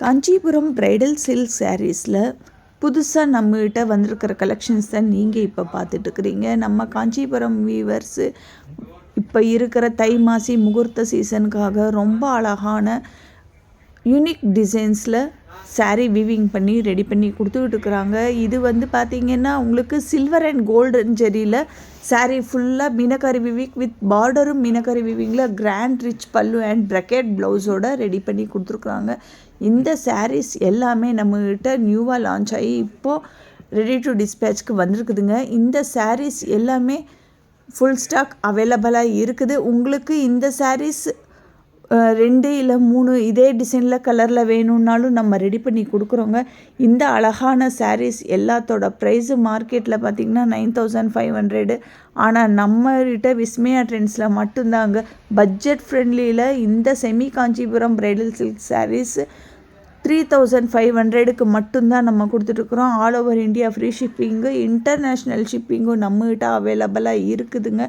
Kanchipuram bridal silk சாரீஸில் புதுசாக நம்மகிட்ட வந்திருக்கிற கலெக்ஷன்ஸ் தான் நீங்கள் இப்போ பார்த்துட்ருக்குறீங்க. நம்ம காஞ்சிபுரம் வீவர்ஸு இப்போ இருக்கிற தை மாசி முகூர்த்த சீசனுக்காக ரொம்ப அழகான யூனிக் டிசைன்ஸில் சாரீ வீவிங் பண்ணி ரெடி பண்ணி கொடுத்துக்கிட்டு இருக்கிறாங்க. இது வந்து பார்த்திங்கன்னா உங்களுக்கு சில்வர் அண்ட் கோல்டன் ஜெரியில் சாரீ ஃபுல்லாக மீனக்காரி வீவிங் வித் பார்டரும் மீனக்காரி வீவிங்கில் கிராண்ட் ரிச் பல்லு அண்ட் ப்ரக்கெட் ப்ளவுஸோடு ரெடி பண்ணி கொடுத்துருக்குறாங்க. இந்த சாரீஸ் எல்லாமே நம்மகிட்ட நியூவாக லான்ச் ஆகி இப்போது ரெடி டு டிஸ்பேச்சுக்கு வந்திருக்குதுங்க. இந்த சாரீஸ் எல்லாமே ஃபுல் ஸ்டாக் அவைலபிளாக இருக்குது. உங்களுக்கு இந்த சாரீஸ் 2 இல்லை 3 இதே டிசைனில் கலரில் வேணும்னாலும் நம்ம ரெடி பண்ணி கொடுக்குறோங்க. இந்த அழகான சாரீஸ் எல்லாத்தோட ப்ரைஸு மார்க்கெட்டில் பார்த்திங்கன்னா 9500. ஆனால் நம்மகிட்ட விஸ்மயா ட்ரெண்ட்ஸில் மட்டும்தாங்க பட்ஜெட் ஃப்ரெண்ட்லியில் இந்த semi Kanchipuram bridal silk sarees 3500க்கு மட்டும்தான் நம்ம கொடுத்துட்ருக்குறோம். All over India free shipping, international ஷிப்பிங்கும் நம்மகிட்ட அவைலபிளாக இருக்குதுங்க.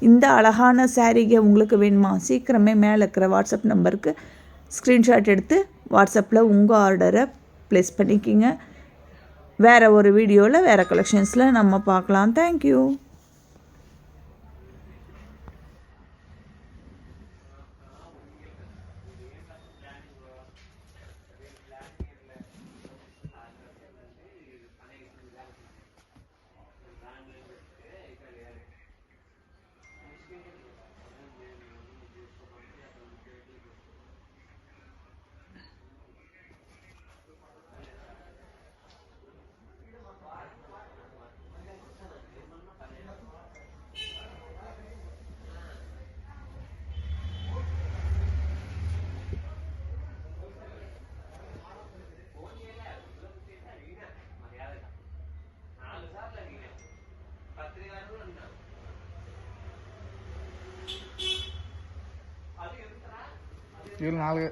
இந்த அழகான சாரீங்க உங்களுக்கு வேணுமா? சீக்கிரமே மேலே இருக்கிற வாட்ஸ்அப் நம்பருக்கு ஸ்க்ரீன்ஷாட் எடுத்து வாட்ஸ்அப்பில் உங்கள் ஆர்டரை ப்ளேஸ் பண்ணிக்கிங்க. வேறு ஒரு வீடியோவில் வேறு கலெக்ஷன்ஸில் நம்ம பார்க்கலாம். தேங்க்யூ. இதில் 4